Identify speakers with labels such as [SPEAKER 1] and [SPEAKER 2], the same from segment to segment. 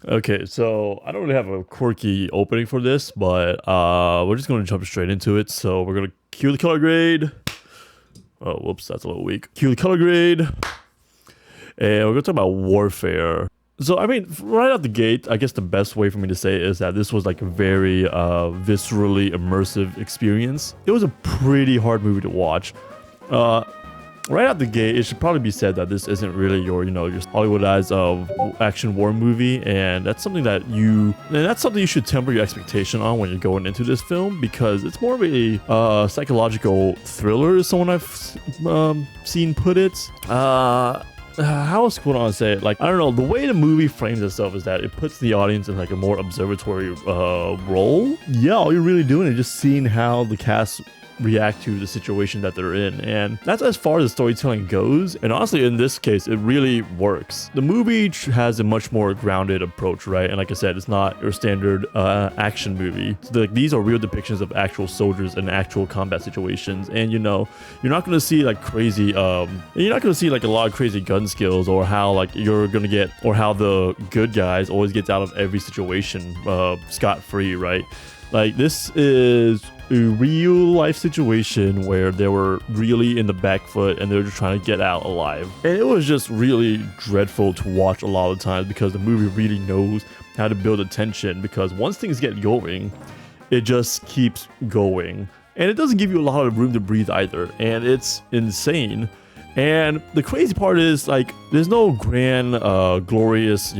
[SPEAKER 1] Okay, so I don't really have a quirky opening for this, but we're just gonna jump straight into it. So we're gonna cue the color grade. Oh, whoops, that's a little weak. Cue the color grade, and we're gonna talk about warfare. So I mean, right out the gate, I guess the best way for me to say it is that this was like a very viscerally immersive experience. It was a pretty hard movie to watch. Right out the gate, it should probably be said that this isn't really your, just Hollywoodized action war movie, and that's something you should temper your expectation on when you're going into this film, because it's more of a psychological thriller, as someone I've seen put it. How else would I say it? Like, I don't know, the way the movie frames itself is that it puts the audience in like a more observatory role. Yeah, all you're really doing is just seeing how the cast react to the situation that they're in, and that's as far as the storytelling goes. And honestly, in this case, it really works. The movie has a much more grounded approach, right? And like I said, it's not your standard action movie. So these are real depictions of actual soldiers and actual combat situations, and you're not going to see like crazy you're not going to see like a lot of crazy gun skills, or how like you're going to get, or how the good guys always gets out of every situation scot-free, right? Like, this is a real life situation where they were really in the back foot and they were just trying to get out alive. And it was just really dreadful to watch a lot of times, because the movie really knows how to build a tension, because once things get going, it just keeps going. And it doesn't give you a lot of room to breathe either. And it's insane. And the crazy part is, like, there's no grand, glorious,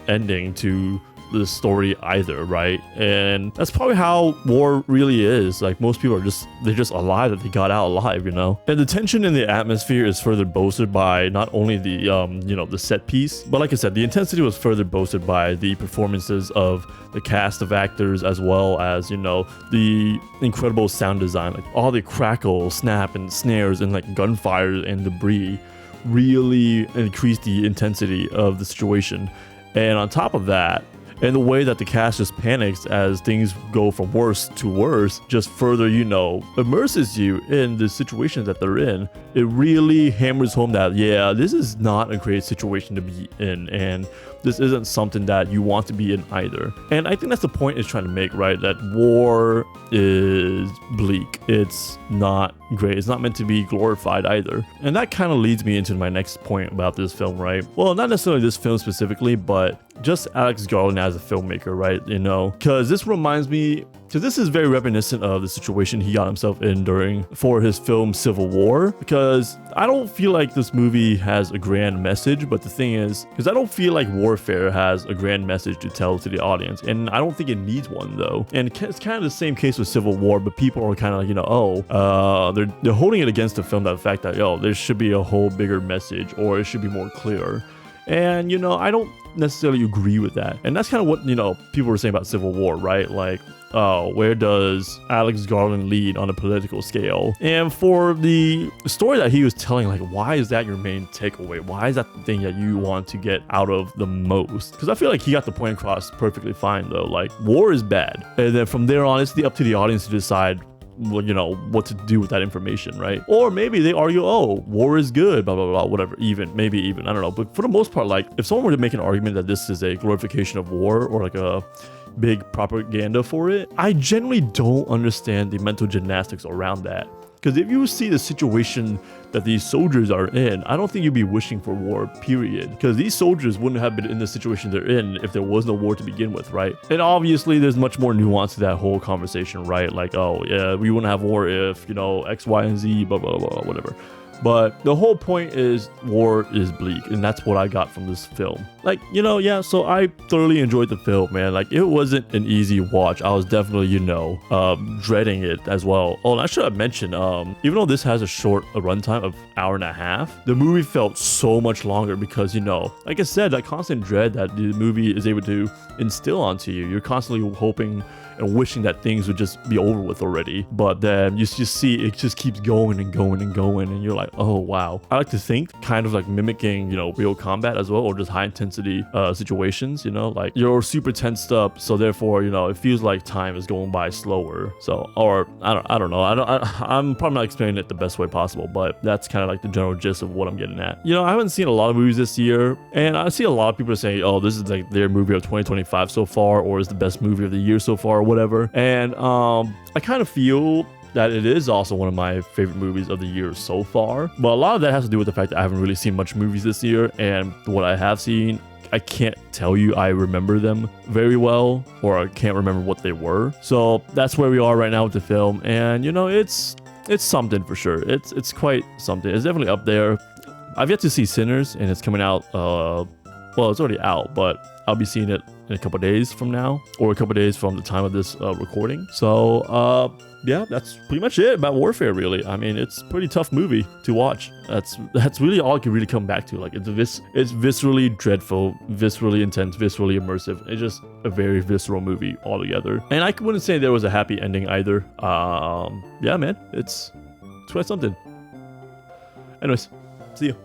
[SPEAKER 1] ending to the story either, right? And that's probably how war really is. Like, most people they're just alive that they got out alive, And the tension in the atmosphere is further boosted by not only the the set piece, but like I said, the intensity was further boosted by the performances of the cast of actors, as well as the incredible sound design. Like, all the crackle, snap, and snares, and like gunfire and debris really increased the intensity of the situation. And on top of that, and the way that the cast just panics as things go from worse to worse just further, immerses you in the situation that they're in. It really hammers home that, yeah, this is not a great situation to be in, and this isn't something that you want to be in either. And I think that's the point it's trying to make, right? That war is bleak. It's not great. It's not meant to be glorified either. And that kind of leads me into my next point about this film, right? Well, not necessarily this film specifically, but just Alex Garland as a filmmaker, right? Because this is very reminiscent of the situation he got himself in for his film Civil War. Because I don't feel like this movie has a grand message, but the thing is, because I don't feel like warfare has a grand message to tell to the audience, and I don't think it needs one though. And it's kind of the same case with Civil War, but people are kind of like, they're holding it against the film, that the fact that there should be a whole bigger message, or it should be more clear. And I don't necessarily agree with that. And that's kind of what people were saying about Civil War, right? Like, where does Alex Garland lead on a political scale? And for the story that he was telling, like, why is that your main takeaway? Why is that the thing that you want to get out of the most? Because I feel like he got the point across perfectly fine, though. Like, war is bad, and then from there on, it's up to the audience to decide what to do with that information, right? Or maybe they argue, oh, war is good, blah blah blah, whatever. Maybe even I don't know. But for the most part, like, if someone were to make an argument that this is a glorification of war, or like a big propaganda for it, I generally don't understand the mental gymnastics around that. Because if you see the situation that these soldiers are in, I don't think you'd be wishing for war, period. Because these soldiers wouldn't have been in the situation they're in if there was no war to begin with, right? And obviously, there's much more nuance to that whole conversation, right? Like, oh, yeah, we wouldn't have war if, X, Y, and Z, blah, blah, blah, whatever. But the whole point is war is bleak, and that's what I got from this film. Like, yeah, so I thoroughly enjoyed the film, man. Like, it wasn't an easy watch. I was definitely, dreading it as well. Oh, and I should have mentioned, even though this has a short runtime of hour and a half, the movie felt so much longer because, like I said, that constant dread that the movie is able to instill onto you. You're constantly hoping and wishing that things would just be over with already. But then you just see it just keeps going and going and going, and you're like, oh wow. I like to think kind of like mimicking, you know, real combat as well, or just high intensity situations, you know, like you're super tensed up, so therefore, you know, it feels like time is going by slower. So, or I don't know. I'm probably not explaining it the best way possible, but that's kind of like the general gist of what I'm getting at. You know, I haven't seen a lot of movies this year, and I see a lot of people saying, oh, this is like their movie of 2025 so far, or is the best movie of the year so far, or whatever. And I kind of feel that it is also one of my favorite movies of the year so far. But a lot of that has to do with the fact that I haven't really seen much movies this year, and what I have seen, I can't tell you I remember them very well, or I can't remember what they were. So that's where we are right now with the film, and you know, it's something for sure. It's quite something. It's definitely up there. I've yet to see Sinners, and it's coming out, well, it's already out, but I'll be seeing it in a couple days from now, or a couple days from the time of this recording. So yeah, that's pretty much it about Warfare, really. I mean, it's a pretty tough movie to watch. That's really all I can really come back to. Like, it's viscerally dreadful, viscerally intense, viscerally immersive. It's just a very visceral movie altogether. And I wouldn't say there was a happy ending either. Yeah, man, it's quite something. Anyways, see you.